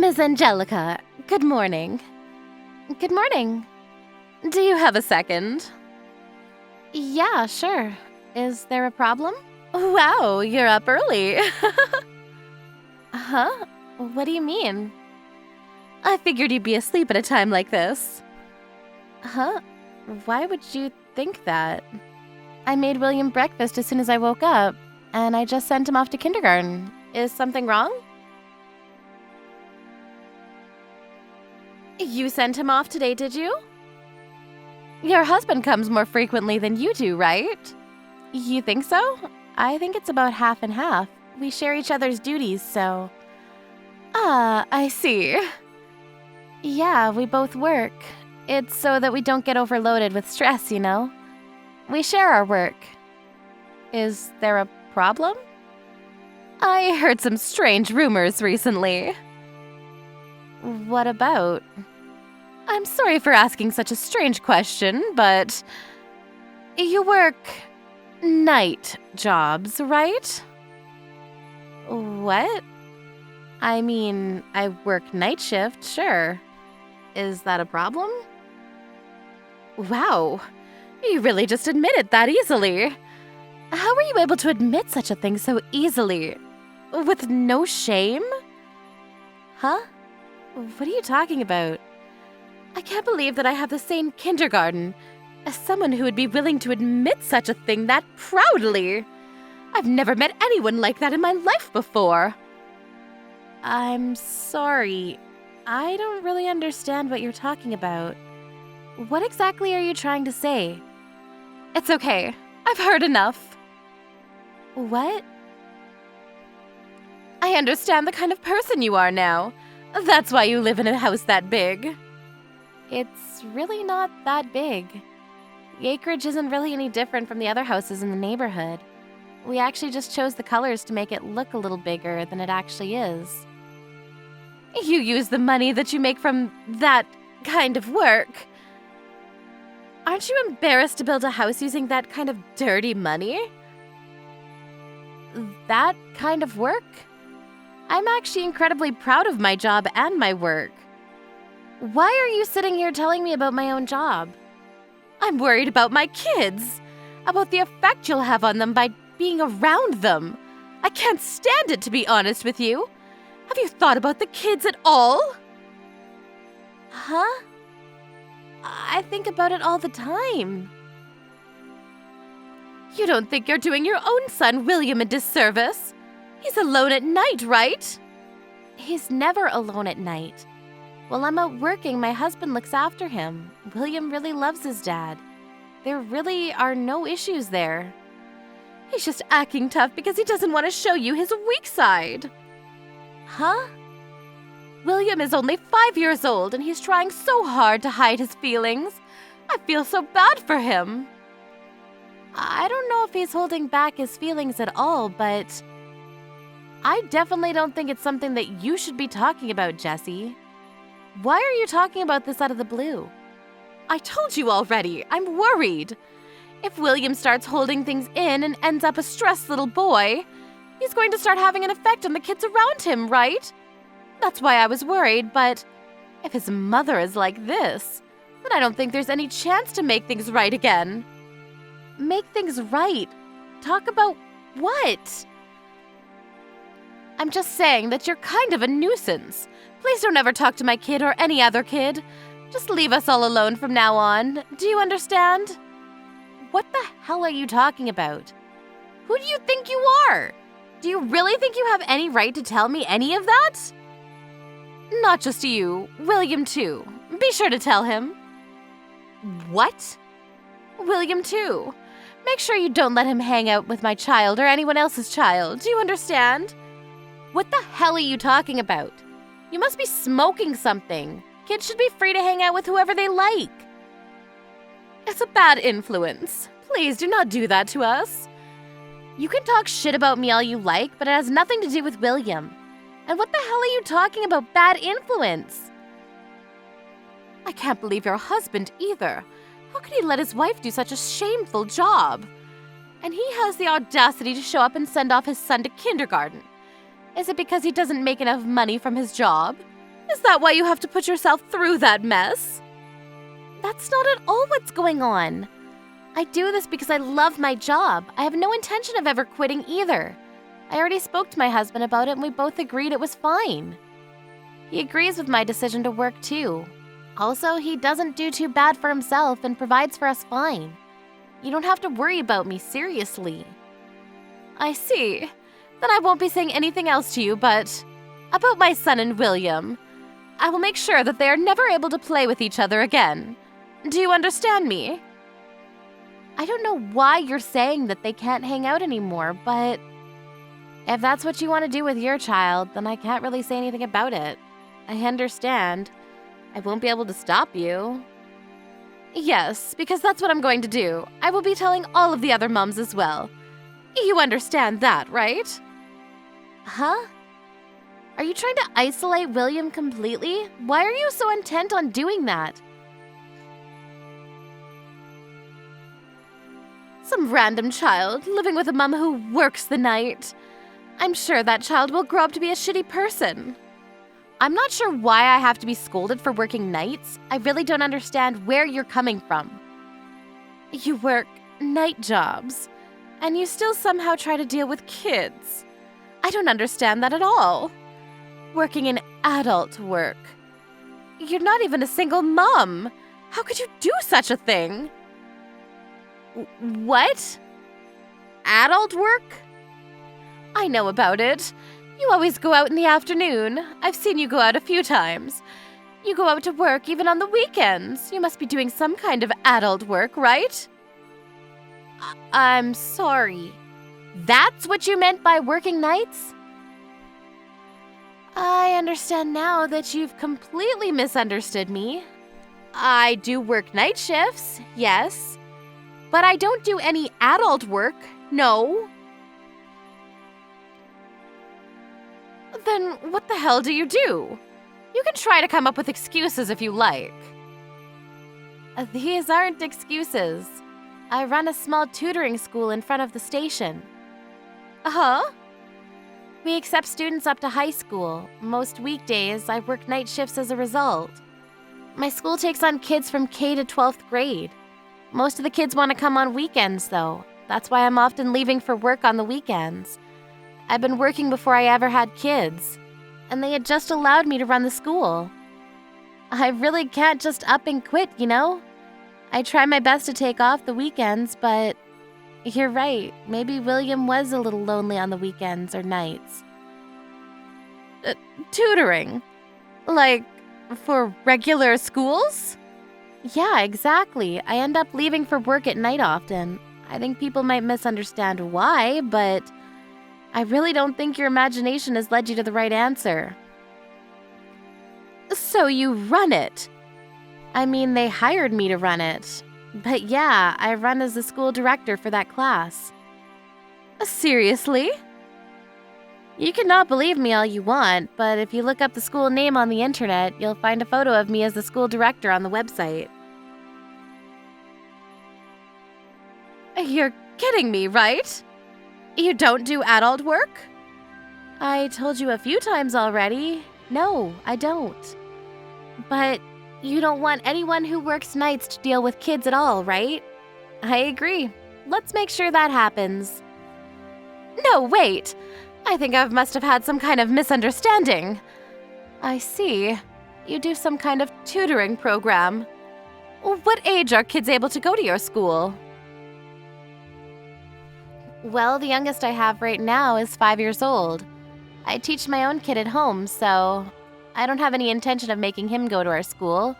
Miss Angelica, good morning. Good morning. Do you have a second? Yeah, sure. Is there a problem? Wow, you're up early. Huh? What do you mean? I figured you'd be asleep at a time like this. Huh? Why would you think that? I made William breakfast as soon as I woke up, and I just sent him off to kindergarten. Is something wrong? You sent him off today, did you? Your husband comes more frequently than you do, right? You think so? I think it's about half and half. We share each other's duties, so... Ah, I see. Yeah, we both work. It's so that we don't get overloaded with stress, you know? We share our work. Is there a problem? I heard some strange rumors recently. What about? I'm sorry for asking such a strange question, but... You work... night jobs, right? What? I mean, I work night shift, sure. Is that a problem? Wow, you really just admitted that easily. How were you able to admit such a thing so easily? With no shame? Huh? What are you talking about? I can't believe that I have the same kindergarten as someone who would be willing to admit such a thing that proudly. I've never met anyone like that in my life before. I'm sorry. I don't really understand what you're talking about. What exactly are you trying to say? It's okay. I've heard enough. What? I understand the kind of person you are now. That's why you live in a house that big. It's really not that big. The acreage isn't really any different from the other houses in the neighborhood. We actually just chose the colors to make it look a little bigger than it actually is. You use the money that you make from that kind of work. Aren't you embarrassed to build a house using that kind of dirty money? That kind of work? I'm actually incredibly proud of my job and my work. Why are you sitting here telling me about my own job? I'm worried about my kids, about the effect you'll have on them by being around them. I can't stand it, to be honest with you. Have you thought about the kids at all? Huh? I think about it all the time. You don't think you're doing your own son, William, a disservice? He's alone at night, right? He's never alone at night. While I'm out working, my husband looks after him. William really loves his dad. There really are no issues there. He's just acting tough because he doesn't want to show you his weak side. Huh? William is only 5 years old and he's trying so hard to hide his feelings. I feel so bad for him. I don't know if he's holding back his feelings at all, but I definitely don't think it's something that you should be talking about, Jessie. Why are you talking about this out of the blue? I told you already, I'm worried. If William starts holding things in and ends up a stressed little boy, he's going to start having an effect on the kids around him, right? That's why I was worried, but if his mother is like this, then I don't think there's any chance to make things right again. Make things right? Talk about what? I'm just saying that you're kind of a nuisance. Please don't ever talk to my kid or any other kid. Just leave us all alone from now on. Do you understand? What the hell are you talking about? Who do you think you are? Do you really think you have any right to tell me any of that? Not just you, William too. Be sure to tell him. What? William too. Make sure you don't let him hang out with my child or anyone else's child. Do you understand? What the hell are you talking about? You must be smoking something. Kids should be free to hang out with whoever they like. It's a bad influence. Please do not do that to us. You can talk shit about me all you like, but it has nothing to do with William. And what the hell are you talking about bad influence? I can't believe your husband either. How could he let his wife do such a shameful job? And he has the audacity to show up and send off his son to kindergarten. Is it because he doesn't make enough money from his job? Is that why you have to put yourself through that mess? That's not at all what's going on. I do this because I love my job. I have no intention of ever quitting either. I already spoke to my husband about it and we both agreed it was fine. He agrees with my decision to work too. Also, he doesn't do too bad for himself and provides for us fine. You don't have to worry about me, seriously. I see. Then I won't be saying anything else to you, but about my son and William. I will make sure that they are never able to play with each other again. Do you understand me? I don't know why you're saying that they can't hang out anymore, but if that's what you want to do with your child, then I can't really say anything about it. I understand. I won't be able to stop you. Yes, because that's what I'm going to do. I will be telling all of the other mums as well. You understand that, right? Huh? Are you trying to isolate William completely? Why are you so intent on doing that? Some random child living with a mum who works the night. I'm sure that child will grow up to be a shitty person. I'm not sure why I have to be scolded for working nights. I really don't understand where you're coming from. You work night jobs, and you still somehow try to deal with kids. I don't understand that at all. Working in adult work. You're not even a single mom. How could you do such a thing? What? Adult work? I know about it. You always go out in the afternoon. I've seen you go out a few times. You go out to work even on the weekends. You must be doing some kind of adult work, right? I'm sorry. That's what you meant by working nights? I understand now that you've completely misunderstood me. I do work night shifts, yes. But I don't do any adult work, no. Then what the hell do? You can try to come up with excuses if you like. These aren't excuses. I run a small tutoring school in front of the station. Huh? We accept students up to high school. Most weekdays, I work night shifts as a result. My school takes on kids from K to 12th grade. Most of the kids want to come on weekends, though. That's why I'm often leaving for work on the weekends. I've been working before I ever had kids, and they had just allowed me to run the school. I really can't just up and quit, you know? I try my best to take off the weekends, but you're right. Maybe William was a little lonely on the weekends or nights. Tutoring? Like, for regular schools? Yeah, exactly. I end up leaving for work at night often. I think people might misunderstand why, but I really don't think your imagination has led you to the right answer. So you run it? I mean, they hired me to run it. But yeah, I run as the school director for that class. Seriously? You cannot believe me all you want, but if you look up the school name on the internet, you'll find a photo of me as the school director on the website. You're kidding me, right? You don't do adult work? I told you a few times already. No, I don't. But you don't want anyone who works nights to deal with kids at all, right? I agree. Let's make sure that happens. No, wait. I think I must have had some kind of misunderstanding. I see. You do some kind of tutoring program. What age are kids able to go to your school? Well, the youngest I have right now is 5 years old. I teach my own kid at home, so I don't have any intention of making him go to our school.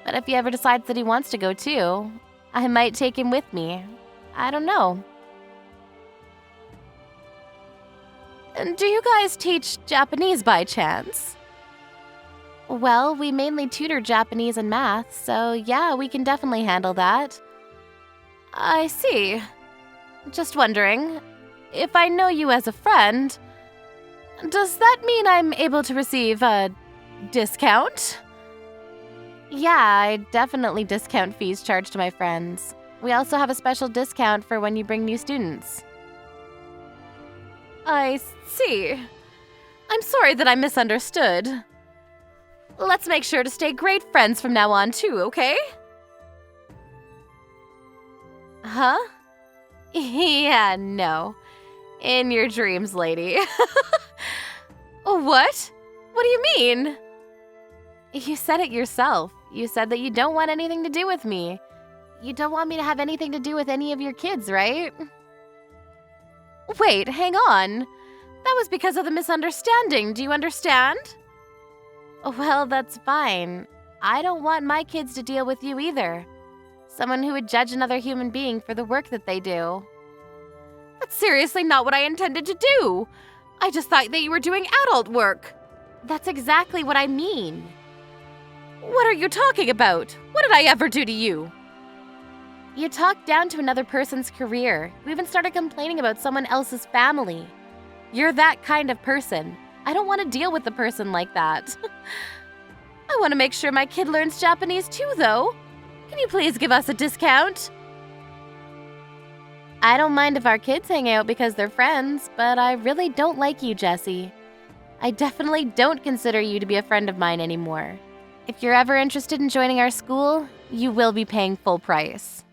But if he ever decides that he wants to go too, I might take him with me. I don't know. Do you guys teach Japanese by chance? Well, we mainly tutor Japanese and math, so yeah, we can definitely handle that. I see. Just wondering, if I know you as a friend, does that mean I'm able to receive a discount? Yeah, I definitely discount fees charged to my friends. We also have a special discount for when you bring new students. I see. I'm sorry that I misunderstood. Let's make sure to stay great friends from now on too, okay? Huh? Yeah, no. In your dreams, lady. What? What do you mean? You said it yourself. You said that you don't want anything to do with me. You don't want me to have anything to do with any of your kids, right? Wait, hang on. That was because of the misunderstanding, do you understand? Well, that's fine. I don't want my kids to deal with you either. Someone who would judge another human being for the work that they do. That's seriously not what I intended to do. I just thought that you were doing adult work. That's exactly what I mean. What are you talking about? What did I ever do to you? You talked down to another person's career. You even started complaining about someone else's family. You're that kind of person. I don't want to deal with a person like that. I want to make sure my kid learns Japanese too, though. Can you please give us a discount? I don't mind if our kids hang out because they're friends, but I really don't like you, Jessie. I definitely don't consider you to be a friend of mine anymore. If you're ever interested in joining our school, you will be paying full price.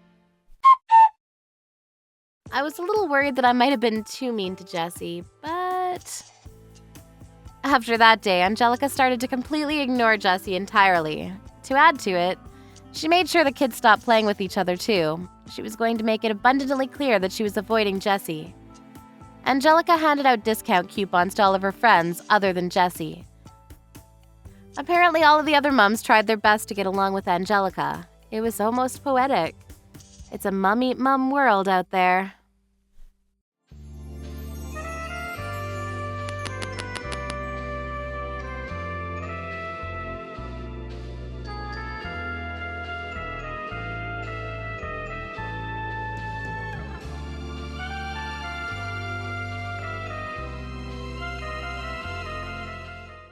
I was a little worried that I might have been too mean to Jessie, but... After that day, Angelica started to completely ignore Jessie entirely. To add to it, she made sure the kids stopped playing with each other too. She was going to make it abundantly clear that she was avoiding Jessie. Angelica handed out discount coupons to all of her friends other than Jessie. Apparently, all of the other mums tried their best to get along with Angelica. It was almost poetic. It's a mum-eat-mum world out there.